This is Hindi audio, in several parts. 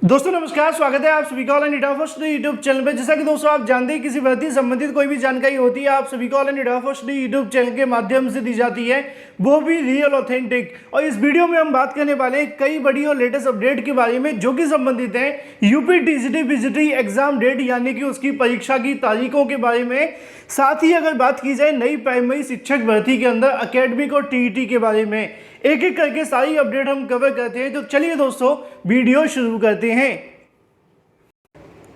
दोस्तों नमस्कार, स्वागत है आप सभी का online data first YouTube channel पे। जैसा कि दोस्तों आप जानते हैं किसी भर्ती संबंधित कोई भी जानकारी होती है आप सभी को online data first YouTube channel के माध्यम से दी जाती है, वो भी रियल ऑथेंटिक। और इस वीडियो में हम बात करने वाले हैं कई बड़ी और लेटेस्ट अपडेट के बारे में जो कि संबंधित है UP TGT PGT exam date यानी कि उसकी परीक्षा की तारीखों के बारे में। साथ ही अगर बात की जाए नई प्राइमरी शिक्षक भर्ती के अंदर अकेडमिक और टीईटी के बारे में, एक एक करके सारी अपडेट हम कवर करते हैं। तो चलिए दोस्तों वीडियो शुरू करते हैं।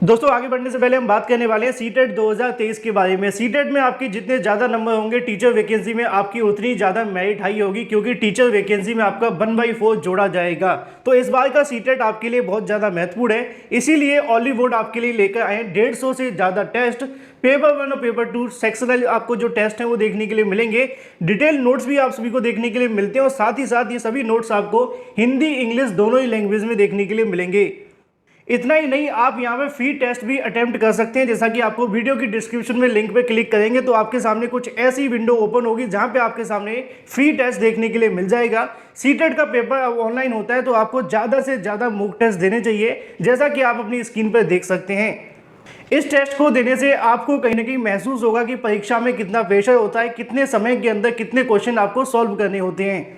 दोस्तों आगे बढ़ने से पहले हम बात करने वाले हैं सीटेट 2023 के बारे में। सीटेट में आपके जितने ज़्यादा नंबर होंगे टीचर वैकेंसी में आपकी उतनी ज़्यादा मेरिट हाई होगी, क्योंकि टीचर वैकेंसी में आपका 1/4 जोड़ा जाएगा। तो इस बार का सीटेट आपके लिए बहुत ज़्यादा महत्वपूर्ण है, इसीलिए ऑली बोर्ड आपके लिए लेकर आए 150 से ज़्यादा टेस्ट, पेपर 1 और पेपर 2 सेक्शनल आपको जो टेस्ट हैं वो देखने के लिए मिलेंगे। डिटेल नोट्स भी आप सभी को देखने के लिए मिलते हैं और साथ ही साथ ये सभी नोट्स आपको हिंदी इंग्लिश दोनों ही लैंग्वेज में देखने के लिए मिलेंगे। इतना ही नहीं, आप यहाँ पे फ्री टेस्ट भी अटेम्प्ट कर सकते हैं। जैसा कि आपको वीडियो की डिस्क्रिप्शन में लिंक पे क्लिक करेंगे तो आपके सामने कुछ ऐसी विंडो ओपन होगी जहाँ पे आपके सामने फ्री टेस्ट देखने के लिए मिल जाएगा। सीटेट का पेपर ऑनलाइन होता है तो आपको ज़्यादा से ज़्यादा मॉक टेस्ट देने चाहिए, जैसा कि आप अपनी स्क्रीन पर देख सकते हैं। इस टेस्ट को देने से आपको कहीं ना कहीं महसूस होगा कि परीक्षा में कितना प्रेशर होता है, कितने समय के अंदर कितने क्वेश्चन आपको सॉल्व करने होते हैं।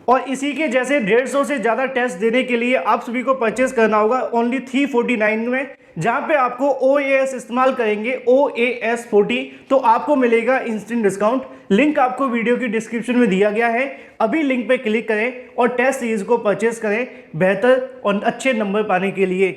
और इसी के जैसे 150 से ज़्यादा टेस्ट देने के लिए आप सभी को परचेस करना होगा ओनली 349 में, जहाँ पे आपको OAS इस्तेमाल करेंगे OAS 40 तो आपको मिलेगा इंस्टेंट डिस्काउंट। लिंक आपको वीडियो की डिस्क्रिप्शन में दिया गया है, अभी लिंक पे क्लिक करें और टेस्ट सीरीज को परचेस करें बेहतर और अच्छे नंबर पाने के लिए।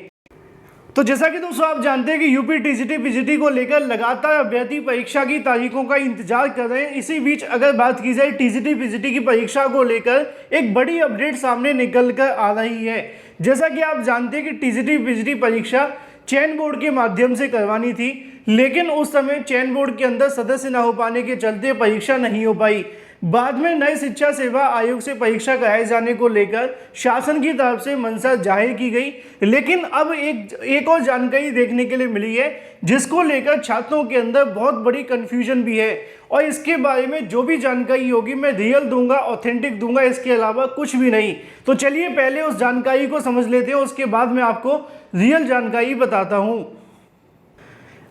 तो जैसा कि दोस्तों आप जानते हैं कि यूपी टीजीटी पीजीटी को लेकर लगातार अभ्यर्थी परीक्षा की तारीखों का इंतजार कर रहे हैं। इसी बीच अगर बात की जाए टीजीटी पीजीटी की परीक्षा को लेकर एक बड़ी अपडेट सामने निकल कर आ रही है। जैसा कि आप जानते हैं कि टीजीटी पीजीटी परीक्षा चयन बोर्ड के माध्यम से करवानी थी, लेकिन उस समय चयन बोर्ड के अंदर सदस्य न हो पाने के चलते परीक्षा नहीं हो पाई। बाद में नए शिक्षा सेवा आयोग से परीक्षा कराए जाने को लेकर शासन की तरफ से मंशा जाहिर की गई, लेकिन अब एक और जानकारी देखने के लिए मिली है जिसको लेकर छात्रों के अंदर बहुत बड़ी कंफ्यूजन भी है। और इसके बारे में जो भी जानकारी होगी मैं रियल दूंगा, ऑथेंटिक दूंगा, इसके अलावा कुछ भी नहीं। तो चलिए पहले उस जानकारी को समझ लेते हैं, उसके बाद मैं आपको रियल जानकारी बताता हूँ।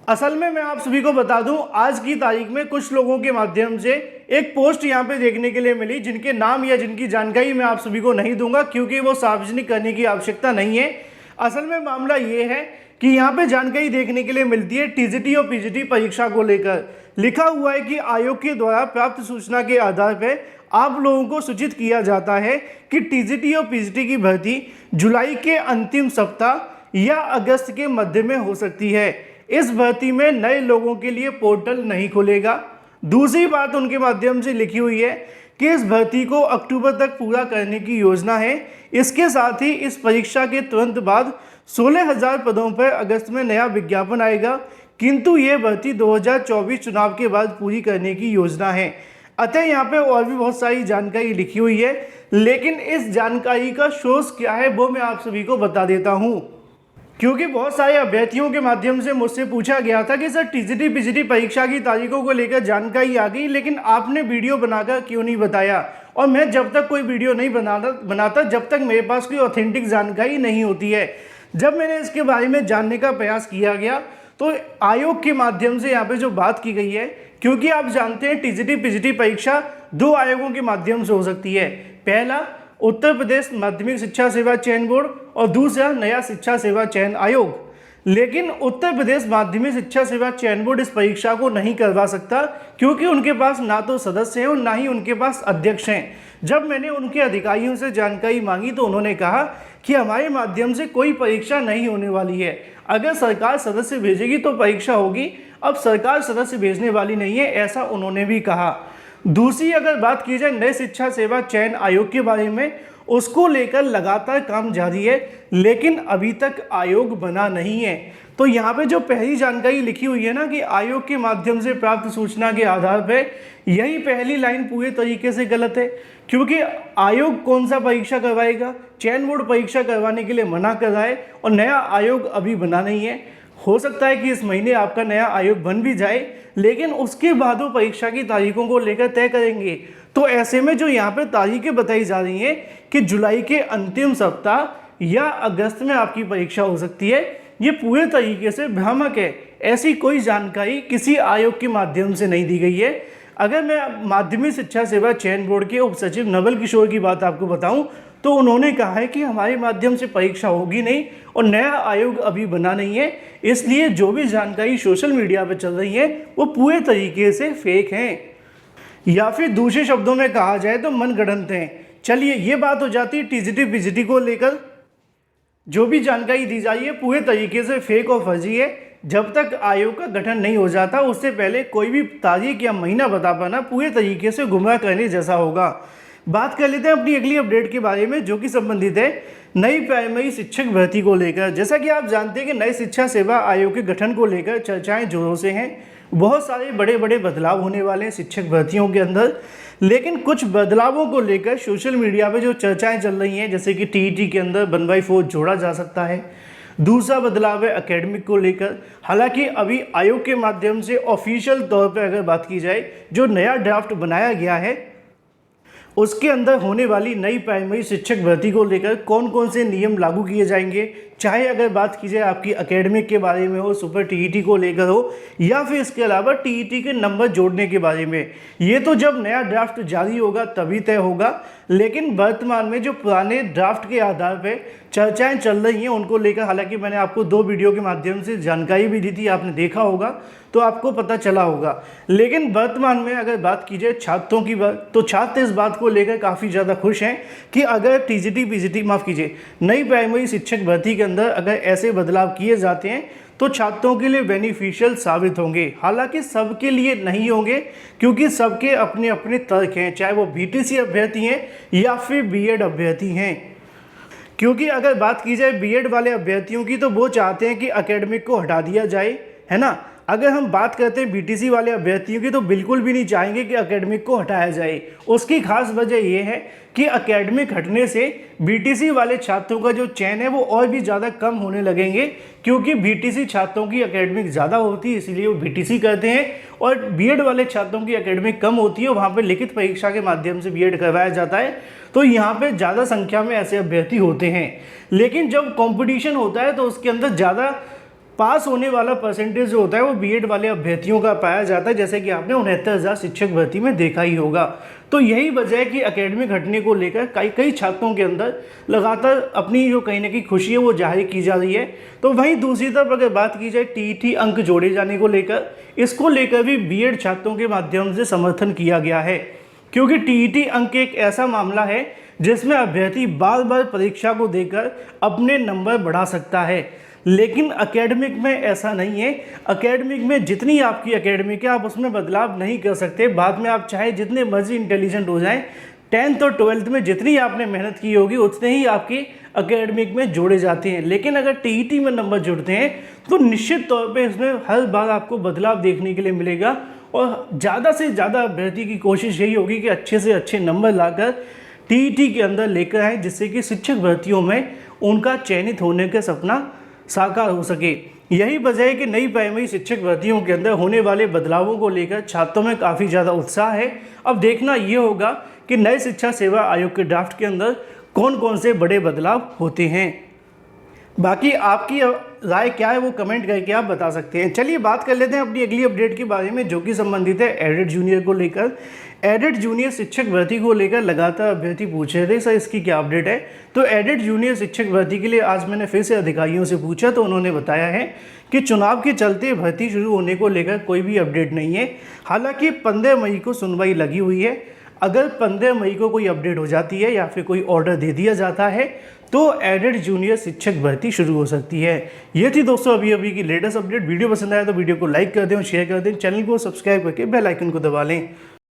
असल में मैं आप सभी को बता दूं, आज की तारीख में कुछ लोगों के माध्यम से एक पोस्ट यहां पे देखने के लिए मिली, जिनके नाम या जिनकी जानकारी मैं आप सभी को नहीं दूंगा क्योंकि वो सार्वजनिक करने की आवश्यकता नहीं है। असल में मामला ये है कि यहाँ पे जानकारी देखने के लिए मिलती है टीजीटी और पीजीटी परीक्षा को लेकर। लिखा हुआ है कि आयोग के द्वारा प्राप्त सूचना के आधार पर आप लोगों को सूचित किया जाता है कि टीजीटी और पीजीटी की भर्ती जुलाई के अंतिम सप्ताह या अगस्त के मध्य में हो सकती है। इस भर्ती में नए लोगों के लिए पोर्टल नहीं खुलेगा। दूसरी बात उनके माध्यम से लिखी हुई है कि इस भर्ती को अक्टूबर तक पूरा करने की योजना है। इसके साथ ही इस परीक्षा के तुरंत बाद 16,000 पदों पर अगस्त में नया विज्ञापन आएगा, किंतु ये भर्ती 2024 चुनाव के बाद पूरी करने की योजना है। अतः यहाँ पे और भी बहुत सारी जानकारी लिखी हुई है, लेकिन इस जानकारी का सोर्स क्या है वो मैं आप सभी को बता देता हूँ। क्योंकि बहुत सारे अभ्यर्थियों के माध्यम से मुझसे पूछा गया था कि सर टीजीटी पीजीटी परीक्षा की तारीखों को लेकर जानकारी आ गई, लेकिन आपने वीडियो बनाकर क्यों नहीं बताया। और मैं जब तक कोई वीडियो नहीं बनाता जब तक मेरे पास कोई ऑथेंटिक जानकारी नहीं होती है। जब मैंने इसके बारे में जानने का प्रयास किया गया तो आयोग के माध्यम से यहाँ पर जो बात की गई है, क्योंकि आप जानते हैं टीजीटी पीजीटी परीक्षा 2 आयोगों के माध्यम से हो सकती है। पहला उत्तर प्रदेश माध्यमिक शिक्षा सेवा चयन बोर्ड और दूसरा नया शिक्षा सेवा चयन आयोग। लेकिन उत्तर प्रदेश माध्यमिक शिक्षा सेवा चयन बोर्ड इस परीक्षा को नहीं करवा सकता, क्योंकि उनके पास ना तो सदस्य हैं और ना ही उनके पास अध्यक्ष हैं। जब मैंने उनके अधिकारियों से जानकारी मांगी तो उन्होंने कहा कि हमारे माध्यम से कोई परीक्षा नहीं होने वाली है। अगर सरकार सदस्य भेजेगी तो परीक्षा होगी, अब सरकार सदस्य भेजने वाली नहीं है, ऐसा उन्होंने भी कहा। दूसरी अगर बात की जाए नए शिक्षा सेवा चयन आयोग के बारे में, उसको लेकर लगातार काम जारी है, लेकिन अभी तक आयोग बना नहीं है। तो यहाँ पे जो पहली जानकारी लिखी हुई है ना कि आयोग के माध्यम से प्राप्त सूचना के आधार पर, यही पहली लाइन पूरे तरीके से गलत है। क्योंकि आयोग कौन सा परीक्षा करवाएगा, चयन बोर्ड परीक्षा करवाने के लिए मना कर रहा है और नया आयोग अभी बना नहीं है। हो सकता है कि इस महीने आपका नया आयोग बन भी जाए, लेकिन उसके बाद वो परीक्षा की तारीखों को लेकर तय करेंगे। तो ऐसे में जो यहाँ पे तारीखें बताई जा रही हैं कि जुलाई के अंतिम सप्ताह या अगस्त में आपकी परीक्षा हो सकती है, ये पूरे तरीके से भ्रामक है। ऐसी कोई जानकारी किसी आयोग के माध्यम से नहीं दी गई है। अगर मैं माध्यमिक शिक्षा सेवा चयन बोर्ड के उप सचिव नवल किशोर की बात आपको बताऊं तो उन्होंने कहा है कि हमारे माध्यम से परीक्षा होगी नहीं और नया आयोग अभी बना नहीं है, इसलिए जो भी जानकारी सोशल मीडिया पर चल रही है वो पूरे तरीके से फेक हैं, या फिर दूसरे शब्दों में कहा जाए तो मनगढ़ंत हैं। चलिए, ये बात हो जाती है टीजीटी पीजीटी को लेकर। जो भी जानकारी दी जा रही है पूरे तरीके से फेक और फर्जी है। जब तक आयोग का गठन नहीं हो जाता उससे पहले कोई भी तारीख या महीना बता पाना पूरे तरीके से गुमराह करने जैसा होगा। बात कर लेते हैं अपनी अगली अपडेट के बारे में, जो कि संबंधित है नई प्राइमरी शिक्षक भर्ती को लेकर। जैसा कि आप जानते हैं कि नई शिक्षा सेवा आयोग के गठन को लेकर चर्चाएं जोरों से हैं। बहुत सारे बड़े बड़े बदलाव होने वाले हैं शिक्षक भर्तियों के अंदर, लेकिन कुछ बदलावों को लेकर सोशल मीडिया पे जो चर्चाएं चल रही हैं, जैसे कि टीईटी के अंदर 1/4 जोड़ा जा सकता है। दूसरा बदलाव है एकेडमिक को लेकर। हालांकि अभी आयोग के माध्यम से ऑफिशियल तौर पर अगर बात की जाए, जो नया ड्राफ्ट बनाया गया है उसके अंदर होने वाली नई प्राइमरी शिक्षक भर्ती को लेकर कौन कौन से नियम लागू किए जाएंगे, चाहे अगर बात की जाए आपकी एकेडमिक के बारे में हो, सुपर टीईटी को लेकर हो, या फिर इसके अलावा टीईटी के नंबर जोड़ने के बारे में। ये तो जब नया ड्राफ्ट जारी होगा तभी तय होगा, लेकिन वर्तमान में जो पुराने ड्राफ्ट के आधार पर चर्चाएं चल रही हैं उनको लेकर, हालांकि मैंने आपको 2 वीडियो के माध्यम से जानकारी भी दी थी, आपने देखा होगा तो आपको पता चला होगा। लेकिन वर्तमान में अगर बात की जाए छात्रों की बात, तो छात्र इस बात को लेकर काफ़ी ज़्यादा खुश हैं कि अगर टीजीटी पीजीटी माफ़ कीजिए नई प्राइमरी शिक्षक भर्ती के अंदर अगर ऐसे बदलाव किए जाते हैं तो छात्रों के लिए बेनिफिशियल साबित होंगे। हालांकि सबके लिए नहीं होंगे, क्योंकि सबके अपने अपने तर्क हैं, चाहे वो बीटीसी अभ्यर्थी हैं या फिर बीएड अभ्यर्थी हैं। क्योंकि अगर बात की जाए बीएड वाले अभ्यर्थियों की तो वो चाहते हैं कि एकेडमिक को हटा दिया जाए, है ना। अगर हम बात करते हैं बीटीसी वाले अभ्यर्थियों की तो बिल्कुल भी नहीं चाहेंगे कि एकेडमिक को हटाया जाए। उसकी खास वजह यह है कि एकेडमिक हटने से बीटीसी वाले छात्रों का जो चयन है वो और भी ज़्यादा कम होने लगेंगे, क्योंकि बीटीसी छात्रों की एकेडमिक ज़्यादा होती है इसलिए वो बीटीसी करते हैं, और बीएड वाले छात्रों की एकेडमिक कम होती है, वहाँ पर लिखित परीक्षा के माध्यम से बीएड करवाया जाता है, तो यहाँ पर ज़्यादा संख्या में ऐसे अभ्यर्थी होते हैं। लेकिन जब कॉम्पिटिशन होता है तो उसके अंदर ज़्यादा पास होने वाला परसेंटेज जो होता है वो बीएड वाले अभ्यर्थियों का पाया जाता है, जैसे कि आपने 69,000 शिक्षक भर्ती में देखा ही होगा। तो यही वजह है कि एकेडमिक हटने को लेकर कई छात्रों के अंदर लगातार अपनी जो कहीं ना कहीं खुशी है वो जाहिर की जा रही है। तो वहीं दूसरी तरफ अगर बात की जाए टीईटी अंक जोड़े जाने को लेकर, इसको लेकर भी बीएड छात्रों के माध्यम से समर्थन किया गया है, क्योंकि टीईटी अंक एक ऐसा मामला है जिसमें अभ्यर्थी बार बार परीक्षा को देकर अपने नंबर बढ़ा सकता है। लेकिन एकेडमिक में ऐसा नहीं है। एकेडमिक में जितनी आपकी एकेडमिक है आप उसमें बदलाव नहीं कर सकते। बाद में आप चाहे जितने मर्जी इंटेलिजेंट हो जाएं, 10th और 12th में जितनी आपने मेहनत की होगी उतने ही आपकी एकेडमिक में जोड़े जाते हैं। लेकिन अगर टीईटी में नंबर जुड़ते हैं तो निश्चित तौर पे इसमें हर बार आपको बदलाव देखने के लिए मिलेगा, और ज़्यादा से ज़्यादा अभ्यर्थी की कोशिश यही होगी कि अच्छे से अच्छे नंबर लाकर टीईटी के अंदर लेकर आए, जिससे कि शिक्षक भर्तियों में उनका चयनित होने का सपना साकार हो सके। यही वजह है कि नई प्राइमरी शिक्षक भर्तियों के अंदर होने वाले बदलावों को लेकर छात्रों में काफ़ी ज़्यादा उत्साह है। अब देखना ये होगा कि नए शिक्षा सेवा आयोग के ड्राफ्ट के अंदर कौन कौन से बड़े बदलाव होते हैं। बाकी आपकी राय क्या है वो कमेंट करके आप बता सकते हैं। चलिए बात कर लेते हैं अपनी अगली अपडेट के बारे में, जो कि संबंधित है एडेड जूनियर को लेकर। एडेड जूनियर शिक्षक भर्ती को लेकर लगातार अभ्यर्थी पूछ रहे थे सर इसकी क्या अपडेट है। तो एडेड जूनियर शिक्षक भर्ती के लिए आज मैंने फिर से अधिकारियों से पूछा तो उन्होंने बताया है कि चुनाव के चलते भर्ती शुरू होने को लेकर कोई भी अपडेट नहीं है। हालांकि 15 मई को सुनवाई लगी हुई है। अगर 15 मई को कोई अपडेट हो जाती है या फिर कोई ऑर्डर दे दिया जाता है तो एडेड जूनियर शिक्षक भर्ती शुरू हो सकती है। ये थी दोस्तों अभी की लेटेस्ट अपडेट। वीडियो पसंद आया तो वीडियो को लाइक कर दें और शेयर कर दें। चैनल को सब्सक्राइब करके बेल आइकन को दबा लें।